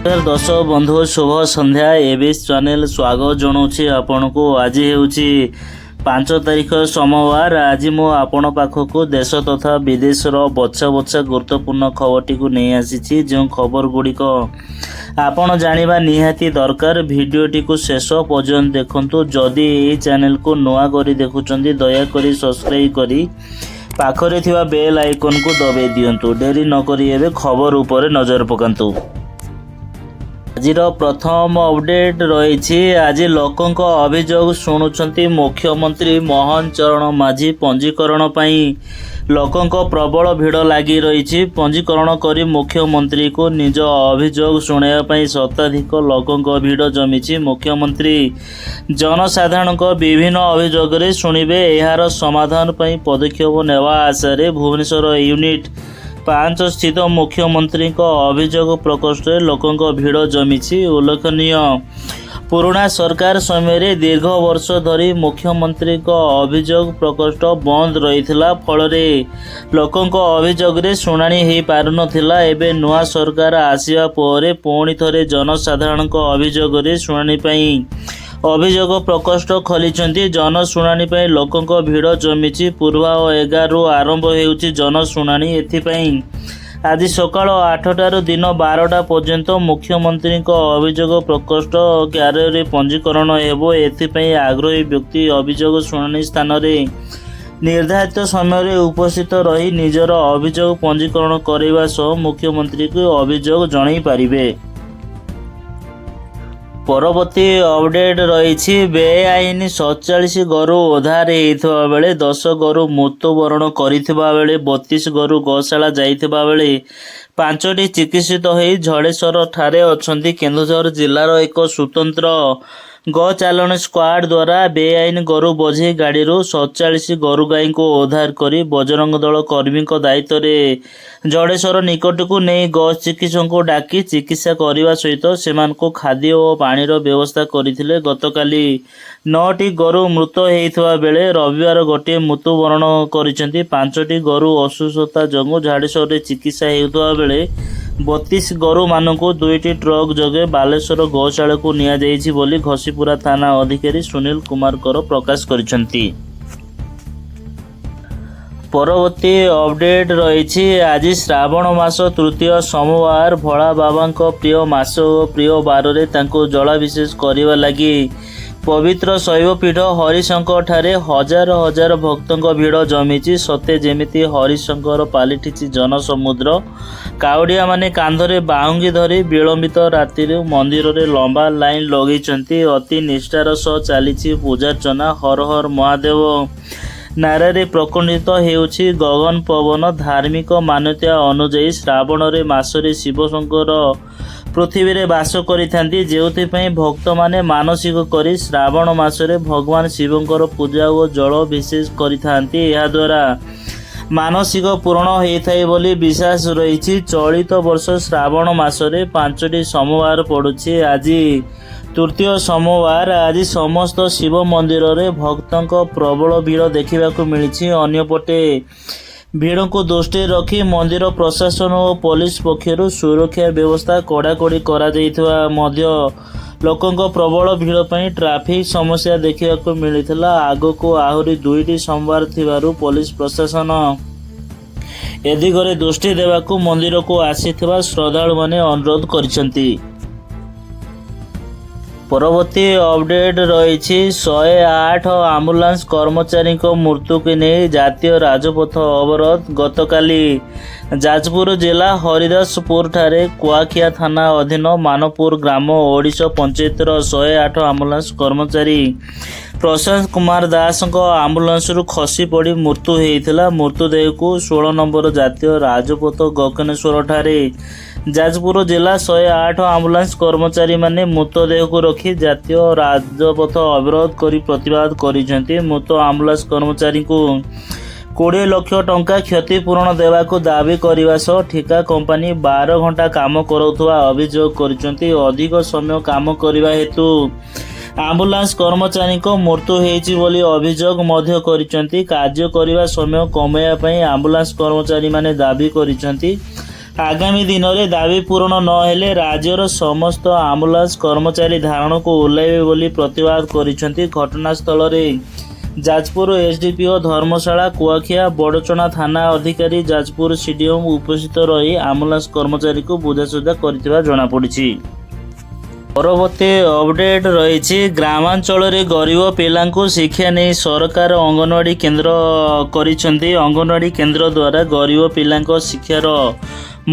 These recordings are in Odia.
नमस्कार दर्शक बंधु शुभ संध्या एबीएस चैनल स्वागत जनाऊँगी आपण को। आज हूँ 5 तारिख सोमवार। आज मु आपण पाखक देश तथा विदेश बछा बछा गुरुत्वपूर्ण खबरटी को नहीं आसी जो खबर गुड़िक आपण जानिबा निहाती दरकार। भिडियोटी को शेष पर्यंत देखंतु। जदि ये चैनल को नुआ करी देखुचंदी दयाकोरी सब्सक्राइब करी पाखरे थिबा बेल आइकन को दबाई दियंतु। डेरी न करी एबे खबर ऊपर नजर पकांतु। आज प्रथम अपडेट रही। आज लोकों अभियोग शुणुंट मुख्यमंत्री मोहन चरण माझी। पंजीकरण पाई लोकों प्रबल भिड़ लगी रही। पंजीकरण करी मुख्यमंत्री को निज अभियोग शुणाइवाई शताधिक लोकों भिड़ जमी। मुख्यमंत्री जनसाधारण विभिन्न अभियोग शुणिबे। यार समाधान पाई पदक्षेप नेवा आशा भुवनेश्वर यूनिट 5 स्थित मुख्यमंत्री अभियोग प्रकोष्ठ लोकों भिड़ जमी। उल्लेखनीय पुराना सरकार समय दीर्घ वर्ष धरी मुख्यमंत्री अभियोग प्रकोष्ठ बंद रही फल लोकों अभियोग शुणाणी हो पार नाला। एवं नुआ सरकार आसवा पर पुणी थे जनसाधारण अभियोग शुणाणी अभियोग प्रकोष्ठ खोली। जनशुणाणी लोकों भिड़ जमी। पूर्वा 11 आरंभ हो जनशुणाणी। एथिपाई आज सकाल 8टार दिन 12टा पर्यंत मुख्यमंत्री अभियोग प्रकोष्ठ कार्य पंजीकरण हेबो। एथिपाई आग्रही व्यक्ति अभियोग शुणाणी स्थान निर्धारित समय उपस्थित रही निजर अभियोग पंजीकरण करने सह मुख्यमंत्री को अभियोग जणाई पारिबे। परवर्ती अपडेट रही। बेआईन 47 गरु उद्धार होता बेले 10 गरु मृत्युवरण करथिबा बेले 32 गरु गौशाला जाइथिबा बेले 5टी चिकित्सित हो झड़ेश्वर ठारे अछंती। केन्दुझर जिलार एक स्वतंत्र गो चालन स्क्वाड द्वारा बेआईन गरु बोझे गाड़ी 47 गरु गाई को उद्धार करी बजरंग दल कर्मी दायित्व में जड़ेश्वर निकट को नहीं गो चिकित्सक को डाकी चिकित्सा करने सहित सेमान को खाद्य और पानीर व्यवस्था करथिले। गतकाली 9टी गरु मृत होता बेले रविवार गोटे मृत्युवरण करिसेंती। 5टी गरु असुस्थता जंगु झाड़ेश्वर चिकित्सा होता बेले 32 गरु मानू 2टी ट्रक जगे बालेश्वर गौशाला को निया जाइछि बोली घसीपुरा थाना अधिकारी सुनील कुमार कर प्रकाश करिसेंती। परवर्ती अपडेट रही। आज श्रावण मास तृतीय सोमवार भोला बाबा प्रिय मास और प्रिय बार जलाभिषेक करने लगी पवित्र शैवपीठ हरिशंकर ठारे हजार हजार भक्तों भिड़ जमी। सते जेमिति हरिशंकर पालिटी जनसमुद्र। काउडिया माने कांधरे बाहुंगी धरी विलंबित राति मंदिर रे लंबा लाइन लगे अति निष्ठार सह चली पूजार्चना। हर हर महादेव नारे प्रकंडित होउछि गगन पवन। धार्मिक मान्यता अनुଯାयी श्रावण रे मासरे शिवशंकर पृथ्वी रे वास करिथांती। जेउथिपई भक्त माने मानसिक करी श्रावण मासरे भगवान शिवंकर पूजा और जलाभिषेक करिथांती। या द्वारा मानसिक पूर्ण होइथाय बोली विश्वास रही। चलित वर्ष श्रावण मासरे 5टी सोमवार पड़ुछि। आज तृतीय सोमवार। आज समस्त शिव मंदिर रे भक्तों प्रबल भीड़ देखा मिली। अन्यपटे भीड़ को दृष्टि रखी मंदिर प्रशासन और पुलिस पक्षर सुरक्षा व्यवस्था कड़ाकड़ी करा लोकों प्रबल भीड़ पर ट्राफिक समस्या देखा मिलता। आग को आहरी 2टी सोमवार थिबारु पुलिस प्रशासन ए दिगरे दृष्टि देवाकू मंदिर को आसीथिबा श्रद्धालु माने अनुरोध करिसेंती। परवर्ती अपडेट रही। 108 आम्बुलांस कर्मचारी मृत्यु को नहीं जातीय राजपथ अवरोध। गतकाली जाजपुर जिला हरिदासपुर ठारे कुआखिया थाना अधीन मानपुर ग्राम ओडिशा पंचायतर 108 आम्बुलांस कर्मचारी प्रशांत कुमार दास आम्बुलांस खसी पड़ी मृत्यु होता। मृत्युदेह को 16 नंबर जातीय राजपथ गगनेश्वर ठारे जाजपुर जिला 108 आम्बुलांस कर्मचारी माने मृतदेह को रखी जातीय राजपथ अवरोध करी प्रतिवाद करिसेंती। मृत आम्बुलांस कर्मचारी को 20 लाख टंका क्षतिपूरण देवा को दाबी करने सह ठिका कंपनी 12 घंटा काम करुवा अभियोग करिसेंती। अधिक समय काम करने हेतु आम्बुलांस कर्मचारी मृत्यु होइछि बोली अभियोग मध्य करिसेंती। कार्य करने समय कमाइबा पई आम्बुलांस कर्मचारी माने दाबी करिसेंती। ଆଗାମୀ ଦିନରେ ଦାବି ପୂରଣ ନ ହେଲେ ରାଜ୍ୟର ସମସ୍ତ ଆମ୍ବୁଲାନ୍ସ କର୍ମଚାରୀ ଧାରଣାକୁ ଓହ୍ଲାଇବେ ବୋଲି ପ୍ରତିବାଦ କରିଛନ୍ତି। ଘଟଣାସ୍ଥଳରେ ଯାଜପୁର ଏସ୍ଡିପିଓ ଧର୍ମଶାଳା କୁଆଖିଆ ବଡ଼ଚଣା ଥାନା ଅଧିକାରୀ ଯାଜପୁର ସିଡିଏମ୍ ଉପସ୍ଥିତ ରହି ଆମ୍ବୁଲାନ୍ସ କର୍ମଚାରୀଙ୍କୁ ବୁଝାସୁଝା କରିଥିବା ଜଣାପଡ଼ିଛି। ପରବର୍ତ୍ତୀ ଅପଡେଟ୍ ରହିଛି। ଗ୍ରାମାଞ୍ଚଳରେ ଗରିବ ପିଲାଙ୍କୁ ଶିକ୍ଷା ନେଇ ସରକାର ଅଙ୍ଗନୱାଡ଼ି କେନ୍ଦ୍ର କରିଛନ୍ତି। ଅଙ୍ଗନୱାଡ଼ି କେନ୍ଦ୍ର ଦ୍ୱାରା ଗରିବ ପିଲାଙ୍କ ଶିକ୍ଷାର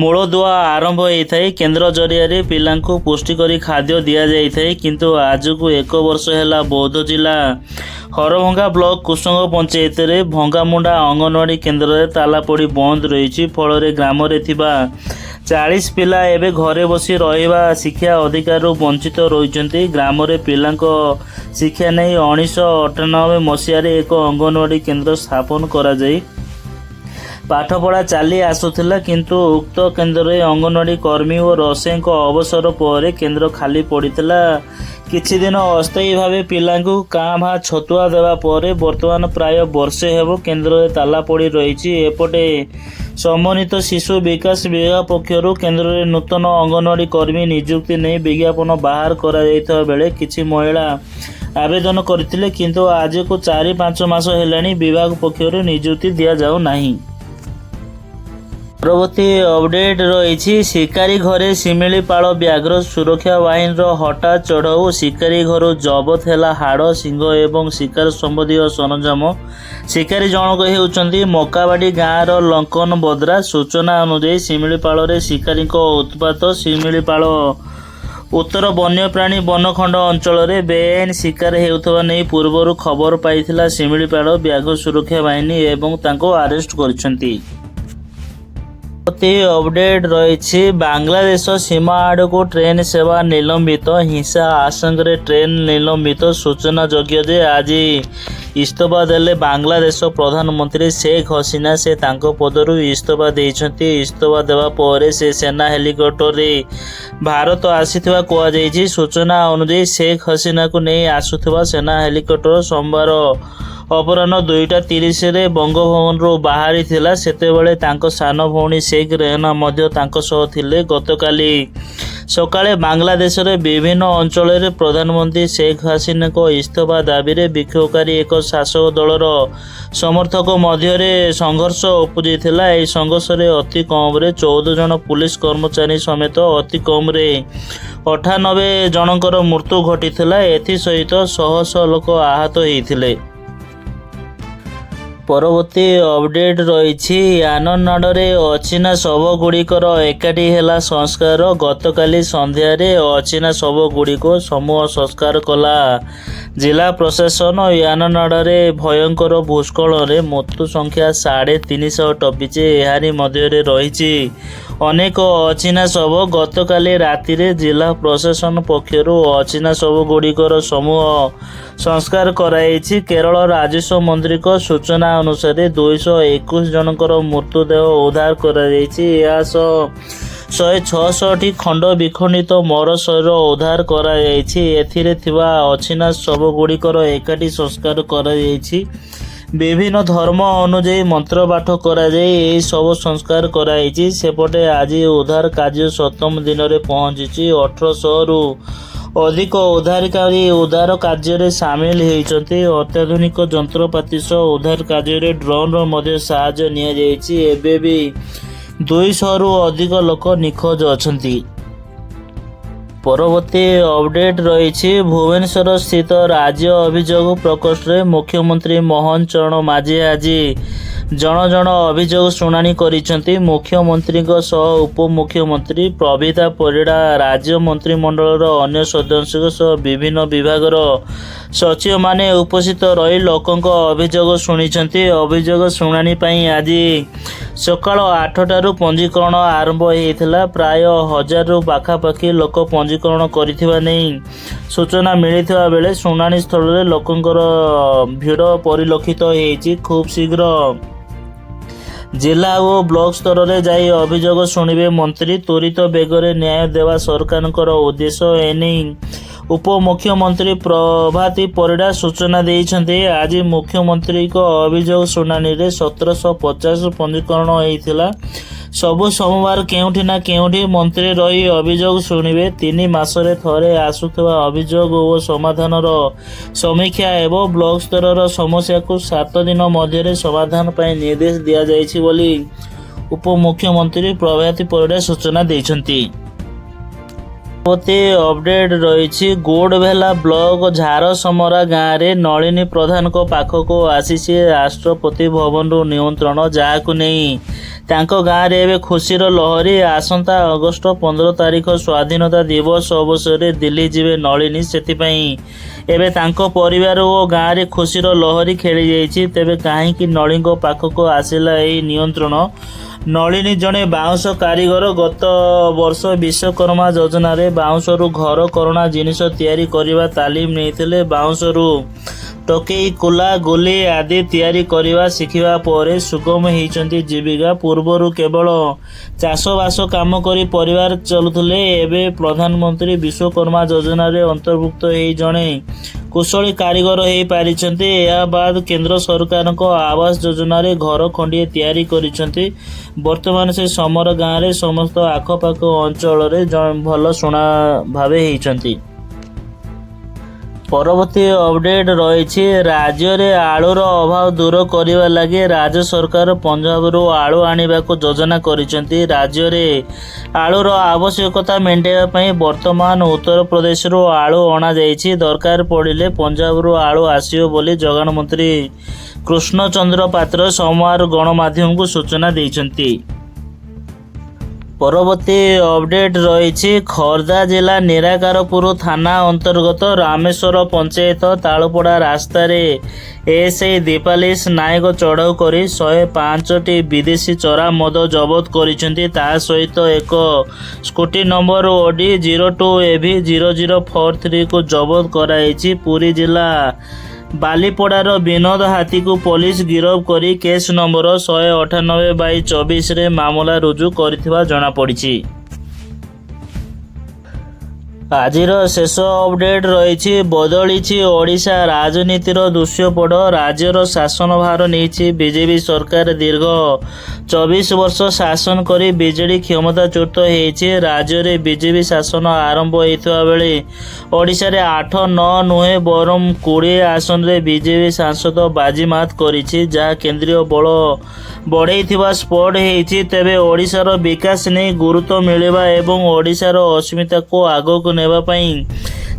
ମୂଳଦୁଆ ଆରମ୍ଭ ହୋଇଥାଏ। କେନ୍ଦ୍ର ଜରିଆରେ ପିଲାଙ୍କୁ ପୁଷ୍ଟିକରୀ ଖାଦ୍ୟ ଦିଆଯାଇଥାଏ। କିନ୍ତୁ ଆଜକୁ 1 ବର୍ଷ ହେଲା ବୌଦ୍ଧ ଜିଲ୍ଲା ହରଭଙ୍ଗା ବ୍ଲକ କୁସୁଙ୍ଗ ପଞ୍ଚାୟତରେ ଭଙ୍ଗାମୁଣ୍ଡା ଅଙ୍ଗନୱାଡ଼ି କେନ୍ଦ୍ରରେ ତାଲା ପଡ଼ି ବନ୍ଦ ରହିଛି। ଫଳରେ ଗ୍ରାମରେ ଥିବା 40 ପିଲା ଏବେ ଘରେ ବସି ରହିବା ଶିକ୍ଷା ଅଧିକାରରୁ ବଞ୍ଚିତ ରହିଛନ୍ତି। ଗ୍ରାମରେ ପିଲାଙ୍କ ଶିକ୍ଷା ନେଇ 1998 ମସିହାରେ ଏକ ଅଙ୍ଗନୱାଡ଼ି କେନ୍ଦ୍ର ସ୍ଥାପନ କରାଯାଇ ପାଠପଢ଼ା ଚାଲି ଆସୁଥିଲା। କିନ୍ତୁ ଉକ୍ତ କେନ୍ଦ୍ରରେ ଅଙ୍ଗନୱାଡ଼ି କର୍ମୀ ଓ ରୋଷେଇଙ୍କ ଅବସର ପରେ କେନ୍ଦ୍ର ଖାଲି ପଡ଼ିଥିଲା। କିଛି ଦିନ ଅସ୍ଥାୟୀ ଭାବେ ପିଲାଙ୍କୁ କାଁ ଭାଁ ଛତୁଆ ଦେବା ପରେ ବର୍ତ୍ତମାନ ପ୍ରାୟ ବର୍ଷେ ହେବ କେନ୍ଦ୍ରରେ ତାଲା ପଡ଼ି ରହିଛି। ଏପଟେ ସମନ୍ୱିତ ଶିଶୁ ବିକାଶ ବିଭାଗ ପକ୍ଷରୁ କେନ୍ଦ୍ରରେ ନୂତନ ଅଙ୍ଗନୱାଡ଼ି କର୍ମୀ ନିଯୁକ୍ତି ନେଇ ବିଜ୍ଞାପନ ବାହାର କରାଯାଇଥିବା ବେଳେ କିଛି ମହିଳା ଆବେଦନ କରିଥିଲେ। କିନ୍ତୁ ଆଜକୁ 4-5 ମାସ ହେଲାଣି ବିଭାଗ ପକ୍ଷରୁ ନିଯୁକ୍ତି ଦିଆଯାଉ ନାହିଁ। ପରବର୍ତ୍ତୀ ଅପଡେଟ୍ ରହିଛି। ଶିକାରୀ ଘରେ ଶିମିଳିପାଳ ବ୍ୟାଘ୍ର ସୁରକ୍ଷା ବାହିନୀର ହଠାତ୍ ଚଢ଼ଉ। ଶିକାରୀ ଘରୁ ଜବତ ହେଲା ହାଡ଼, ଶିଙ୍ଗ ଏବଂ ଶିକାର ସମ୍ବନ୍ଧୀୟ ସରଞ୍ଜାମ। ଶିକାରୀ ଜଣକ ହେଉଛନ୍ତି ମକାବାଡ଼ି ଗାଁର ଲଙ୍କନ ବଦ୍ରା। ସୂଚନା ଅନୁଯାୟୀ ଶିମିଳିପାଳରେ ଶିକାରୀଙ୍କ ଉତ୍ପାତ। ଶିମିଳିପାଳ ଉତ୍ତର ବନ୍ୟପ୍ରାଣୀ ବନଖଣ୍ଡ ଅଞ୍ଚଳରେ ବେଆଇନ ଶିକାର ହେଉଥିବା ନେଇ ପୂର୍ବରୁ ଖବର ପାଇଥିଲା ଶିମିଳିପାଳ ବ୍ୟାଘ୍ର ସୁରକ୍ଷା ବାହିନୀ ଏବଂ ତାଙ୍କୁ ଆରେଷ୍ଟ କରିଛନ୍ତି। ଅପଡେଟ୍ ରହିଛି। ବାଂଲାଦେଶ ସୀମା ଆଡ଼କୁ ଟ୍ରେନ୍ ସେବା ନିଲମ୍ବିତ। ହିଂସା ଆଶଙ୍କାରେ ଟ୍ରେନ୍ ନିଲମ୍ବିତ। ସୂଚନାଯୋଗ୍ୟ ଯେ ଆଜି ଇସ୍ତଫା ଦେଲେ ବାଂଲାଦେଶ ପ୍ରଧାନମନ୍ତ୍ରୀ ଶେଖ୍ ହସିନା। ସେ ତାଙ୍କ ପଦରୁ ଇସ୍ତଫା ଦେଇଛନ୍ତି। ଇସ୍ତଫା ଦେବା ପରେ ସେ ସେନା ହେଲିକପ୍ଟରରେ ଭାରତ ଆସିଥିବା କୁହାଯାଇଛି। ସୂଚନା ଅନୁଯାୟୀ ଶେଖ୍ ହସିନାକୁ ନେଇ ଆସୁଥିବା ସେନା ହେଲିକପ୍ଟର ସୋମବାର ଅପରାହ୍ନ 2:30ରେ ବଙ୍ଗଭବନରୁ ବାହାରିଥିଲା। ସେତେବେଳେ ତାଙ୍କ ସାନ ଭଉଣୀ ଶେଖ୍ ରେହନା ମଧ୍ୟ ତାଙ୍କ ସହ ଥିଲେ। ଗତକାଲି ସକାଳେ ବାଂଲାଦେଶର ବିଭିନ୍ନ ଅଞ୍ଚଳରେ ପ୍ରଧାନମନ୍ତ୍ରୀ ଶେଖ୍ ହସିନାଙ୍କ ଇସ୍ତଫା ଦାବିରେ ବିକ୍ଷୋଭକାରୀ ଏକ ଶାସକ ଦଳର ସମର୍ଥକ ମଧ୍ୟରେ ସଂଘର୍ଷ ଉପୁଜିଥିଲା। ଏହି ସଂଘର୍ଷରେ ଅତି କମରେ 14 ଜଣ ପୁଲିସ କର୍ମଚାରୀ ସମେତ ଅତି କମରେ 98 ଜଣଙ୍କର ମୃତ୍ୟୁ ଘଟିଥିଲା। ଏଥିସହିତ ଶହ ଶହ ଲୋକ ଆହତ ହୋଇଥିଲେ। ପରବର୍ତ୍ତୀ ଅପଡେଟ୍ ରହିଛି। ୟାନନାଡ଼ରେ ଅଚିହ୍ନା ଶବଗୁଡ଼ିକର ଏକାଠି ହେଲା ସଂସ୍କାର। ଗତକାଲି ସନ୍ଧ୍ୟାରେ ଅଚିହ୍ନା ଶବଗୁଡ଼ିକୁ ସମୂହ ସଂସ୍କାର କଲା ଜିଲ୍ଲା ପ୍ରଶାସନ। ୟାନନାଡ଼ରେ ଭୟଙ୍କର ଭୂସ୍ଖଳନରେ ମୃତ୍ୟୁ ସଂଖ୍ୟା 350 ଟପିଛି। ଏହାରି ମଧ୍ୟରେ ରହିଛି ଅନେକ ଅଚିହ୍ନା ଶବ। ଗତକାଲି ରାତିରେ ଜିଲ୍ଲା ପ୍ରଶାସନ ପକ୍ଷରୁ ଅଚିହ୍ନା ଶବଗୁଡ଼ିକର ସମୂହ ସଂସ୍କାର କରାଯାଇଛି। କେରଳ ରାଜସ୍ୱ ମନ୍ତ୍ରୀଙ୍କ ସୂଚନା ଅନୁସାରେ 221 ଜଣଙ୍କର ମୃତଦେହ ଉଦ୍ଧାର କରାଯାଇଛି। ଏହା ସହ 166ଟି ଖଣ୍ଡ ବିଖଣ୍ଡିତ ମର ଶରୀର ଉଦ୍ଧାର କରାଯାଇଛି। ଏଥିରେ ଥିବା ଅଚିହ୍ନା ଶବଗୁଡ଼ିକର ଏକାଠି ସଂସ୍କାର କରାଯାଇଛି। ବିଭିନ୍ନ ଧର୍ମ ଅନୁଯାୟୀ ମନ୍ତ୍ର ପାଠ କରାଯାଇ ଏହି ଶବ ସଂସ୍କାର କରାଯାଇଛି। ସେପଟେ ଆଜି ଉଦ୍ଧାର କାର୍ଯ୍ୟ 7ମ ଦିନରେ ପହଞ୍ଚିଛି। 1800ରୁ ଅଧିକ ଉଦ୍ଧାରକାରୀ ଉଦ୍ଧାର କାର୍ଯ୍ୟରେ ସାମିଲ ହୋଇଛନ୍ତି। ଅତ୍ୟାଧୁନିକ ଯନ୍ତ୍ରପାତି ସହ ଉଦ୍ଧାର କାର୍ଯ୍ୟରେ ଡ୍ରୋନ୍ର ମଧ୍ୟ ସାହାଯ୍ୟ ନିଆଯାଇଛି। ଏବେ ବି 200ରୁ ଅଧିକ ଲୋକ ନିଖୋଜ ଅଛନ୍ତି। ପରବର୍ତ୍ତୀ ଅପଡେଟ୍ ରହିଛି। ଭୁବନେଶ୍ୱର ସ୍ଥିତ ରାଜ୍ୟ ଅଭିଯୋଗ ପ୍ରକୋଷ୍ଠରେ ମୁଖ୍ୟମନ୍ତ୍ରୀ ମୋହନ ଚରଣ ମାଝୀ ଆଜି ଜଣ ଅଭିଯୋଗ ଶୁଣାଣି କରିଛନ୍ତି। ମୁଖ୍ୟମନ୍ତ୍ରୀଙ୍କ ସହ ଉପମୁଖ୍ୟମନ୍ତ୍ରୀ ପ୍ରଭିତା ପରିଡ଼ା, ରାଜ୍ୟ ମନ୍ତ୍ରିମଣ୍ଡଳର ଅନ୍ୟ ସଦସ୍ୟଙ୍କ ସହ ବିଭିନ୍ନ ବିଭାଗର ସଚିବମାନେ ଉପସ୍ଥିତ ରହି ଲୋକଙ୍କ ଅଭିଯୋଗ ଶୁଣିଛନ୍ତି। ଅଭିଯୋଗ ଶୁଣାଣି ପାଇଁ ଆଜି ସକାଳ 8ଟାରୁ ପଞ୍ଜୀକରଣ ଆରମ୍ଭ ହୋଇଥିଲା। ପ୍ରାୟ 1000ରୁ ପାଖାପାଖି ଲୋକ ପଞ୍ଜୀକରଣ କରିଥିବା ନେଇ ସୂଚନା ମିଳିଥିବା ବେଳେ ଶୁଣାଣି ସ୍ଥଳରେ ଲୋକଙ୍କର ଭିଡ଼ ପରିଲକ୍ଷିତ ହୋଇଛି। ଖୁବ୍ ଶୀଘ୍ର ଜିଲ୍ଲା ଓ ବ୍ଲକ ସ୍ତରରେ ଯାଇ ଅଭିଯୋଗ ଶୁଣିବେ ମନ୍ତ୍ରୀ। ତ୍ୱରିତ ବେଗରେ ନ୍ୟାୟ ଦେବା ସରକାରଙ୍କର ଉଦ୍ଦେଶ୍ୟ। ଏନେଇ ଉପମୁଖ୍ୟମନ୍ତ୍ରୀ ପ୍ରଭାତୀ ପରିଡ଼ା ସୂଚନା ଦେଇଛନ୍ତି। ଆଜି ମୁଖ୍ୟମନ୍ତ୍ରୀଙ୍କ ଅଭିଯୋଗ ଶୁଣାଣିରେ 1750 ପଞ୍ଜୀକରଣ ହୋଇଥିଲା। ସବୁ ସୋମବାର କେଉଁଠି ନା କେଉଁଠି ମନ୍ତ୍ରୀ ରହି ଅଭିଯୋଗ ଶୁଣିବେ। 3 ମାସରେ ଥରେ ଆସୁଥିବା ଅଭିଯୋଗ ଓ ସମାଧାନର ସମୀକ୍ଷା ହେବ। ବ୍ଲକ ସ୍ତରର ସମସ୍ୟାକୁ 7 ଦିନ ମଧ୍ୟରେ ସମାଧାନ ପାଇଁ ନିର୍ଦ୍ଦେଶ ଦିଆଯାଇଛି ବୋଲି ଉପମୁଖ୍ୟମନ୍ତ୍ରୀ ପ୍ରଭାତୀ ପରିଡ଼ା ସୂଚନା ଦେଇଛନ୍ତି। ଅପଡେଟ୍ ରହିଛି। ଗୋଡ଼ଭେଲା ବ୍ଲକ ଝାରସମରା ଗାଁରେ ନଳିନୀ ପ୍ରଧାନଙ୍କ ପାଖକୁ ଆସିଛି ରାଷ୍ଟ୍ରପତି ଭବନରୁ ନିମନ୍ତ୍ରଣ, ଯାହାକୁ ନେଇ ତାଙ୍କ ଗାଁରେ ଏବେ ଖୁସିର ଲହରୀ। ଆସନ୍ତା ଅଗଷ୍ଟ 15 ତାରିଖ ସ୍ୱାଧୀନତା ଦିବସ ଅବସରରେ ଦିଲ୍ଲୀ ଯିବେ ନଳିନୀ। ସେଥିପାଇଁ ଏବେ ତାଙ୍କ ପରିବାର ଓ ଗାଁରେ ଖୁସିର ଲହରୀ ଖେଳିଯାଇଛି। ତେବେ କାହିଁକି ନଳିନୀଙ୍କ ପାଖକୁ ଆସିଲା ଏହି ନିମନ୍ତ୍ରଣ? ନଳିନୀ ଜଣେ ବାଉଁଶ କାରିଗର। ଗତ ବର୍ଷ ବିଶ୍ୱକର୍ମା ଯୋଜନାରେ ବାଉଁଶରୁ ଘର କରଣା ଜିନିଷ ତିଆରି କରିବା ତାଲିମ ନେଇଥିଲେ। ବାଉଁଶରୁ ଟୋକେଇ, କୁଲା, ଗୁଲି ଆଦି ତିଆରି କରିବା ଶିଖିବା ପରେ ସୁଗମ ହୋଇଛନ୍ତି ଜୀବିକା। ପୂର୍ବରୁ କେବଳ ଚାଷବାସ କାମ କରି ପରିବାର ଚଳୁଥିଲେ। ଏବେ ପ୍ରଧାନମନ୍ତ୍ରୀ ବିଶ୍ୱକର୍ମା ଯୋଜନାରେ ଅନ୍ତର୍ଭୁକ୍ତ ହୋଇ ଜଣେ କୁଶଳୀ କାରିଗର ହୋଇପାରିଛନ୍ତି। ଏହା ବାଦ କେନ୍ଦ୍ର ସରକାରଙ୍କ ଆବାସ ଯୋଜନାରେ ଘର ଖଣ୍ଡିଏ ତିଆରି କରିଛନ୍ତି। ବର୍ତ୍ତମାନ ସେ ସମର ଗାଁରେ ସମସ୍ତ ଆଖପାଖ ଅଞ୍ଚଳରେ ଭଲ ଶୁଣା ଭାବେ ହୋଇଛନ୍ତି। ପରବର୍ତ୍ତୀ ଅପଡେଟ୍ ରହିଛି। ରାଜ୍ୟରେ ଆଳୁର ଅଭାବ ଦୂର କରିବା ଲାଗି ରାଜ୍ୟ ସରକାର ପଞ୍ଜାବରୁ ଆଳୁ ଆଣିବାକୁ ଯୋଜନା କରିଛନ୍ତି। ରାଜ୍ୟରେ ଆଳୁର ଆବଶ୍ୟକତା ମେଣ୍ଟାଇବା ପାଇଁ ବର୍ତ୍ତମାନ ଉତ୍ତରପ୍ରଦେଶରୁ ଆଳୁ ଅଣାଯାଇଛି। ଦରକାର ପଡ଼ିଲେ ପଞ୍ଜାବରୁ ଆଳୁ ଆସିବ ବୋଲି ଯୋଗାଣ ମନ୍ତ୍ରୀ କୃଷ୍ଣଚନ୍ଦ୍ର ପାତ୍ର ସୋମବାର ଗଣମାଧ୍ୟମକୁ ସୂଚନା ଦେଇଛନ୍ତି। ପରବର୍ତ୍ତୀ ଅପଡେଟ୍ ରହିଛି। ଖୋର୍ଦ୍ଧା ଜିଲ୍ଲା ନିରାକାରପୁର ଥାନା ଅନ୍ତର୍ଗତ ରାମେଶ୍ୱର ପଞ୍ଚାୟତ ତାଳପଡ଼ା ରାସ୍ତାରେ ଏଏସ୍ଆଇ ଦୀପାଲିସ ନାୟକ ଚଢ଼ଉ କରି 105ଟି ବିଦେଶୀ ଚୋରା ମଦ ଜବତ କରିଛନ୍ତି। ତା ସହିତ ଏକ ସ୍କୁଟି ନମ୍ବର OD 02AV0043କୁ ଜବତ କରାଯାଇଛି। ପୁରୀ ଜିଲ୍ଲା ବାଲିପଡ଼ାର ବିନୋଦ ହାତୀକୁ ପୋଲିସ ଗିରଫ କରି କେସ୍ ନମ୍ବର 198/24ରେ ମାମଲା ରୁଜୁ କରିଥିବା ଜଣାପଡ଼ିଛି। ଆଜିର ଶେଷ ଅପଡେଟ୍ ରହିଛି। ବଦଳିଛି ଓଡ଼ିଶା ରାଜନୀତିର ଦୃଶ୍ୟପଟ। ରାଜ୍ୟର ଶାସନଭାର ନେଇଛି ବିଜେପି ସରକାର। ଦୀର୍ଘ 24 ବର୍ଷ ଶାସନ କରି ବିଜେଡି କ୍ଷମତାଚ୍ୟୁତ ହୋଇଛି। ରାଜ୍ୟରେ ବିଜେପି ଶାସନ ଆରମ୍ଭ ହୋଇଥିବା ବେଳେ ଓଡ଼ିଶାରେ 8-9 ନୁହେଁ ବରଂ 20 ଆସନରେ ବିଜେପି ସାଂସଦ ବାଜିମାତ କରିଛି, ଯାହା କେନ୍ଦ୍ରୀୟ ବଳ ବଢ଼େଇଥିବା ସ୍ପଷ୍ଟ ହୋଇଛି। ତେବେ ଓଡ଼ିଶାର ବିକାଶ ନେଇ ଗୁରୁତ୍ୱ ମିଳିବା ଏବଂ ଓଡ଼ିଶାର ଅସ୍ମିତାକୁ ଆଗକୁ ନେବା ପାଇଁ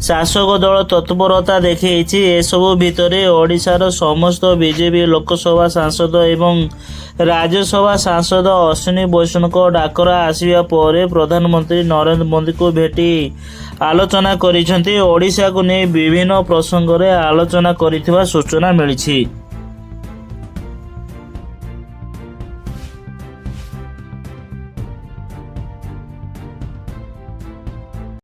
ଶାସକ ଦଳ ତତ୍ପରତା ଦେଖାଇଛି। ଏସବୁ ଭିତରେ ଓଡ଼ିଶାର ସମସ୍ତ ବିଜେପି ଲୋକସଭା ସାଂସଦ ଏବଂ ରାଜ୍ୟସଭା ସାଂସଦ ଅଶ୍ୱିନୀ ବୈଷ୍ଣବଙ୍କ ଡାକରା ଆସିବା ପରେ ପ୍ରଧାନମନ୍ତ୍ରୀ ନରେନ୍ଦ୍ର ମୋଦିଙ୍କୁ ଭେଟି ଆଲୋଚନା କରିଛନ୍ତି। ଓଡ଼ିଶାକୁ ନେଇ ବିଭିନ୍ନ ପ୍ରସଙ୍ଗରେ ଆଲୋଚନା କରିଥିବା ସୂଚନା ମିଳିଛି।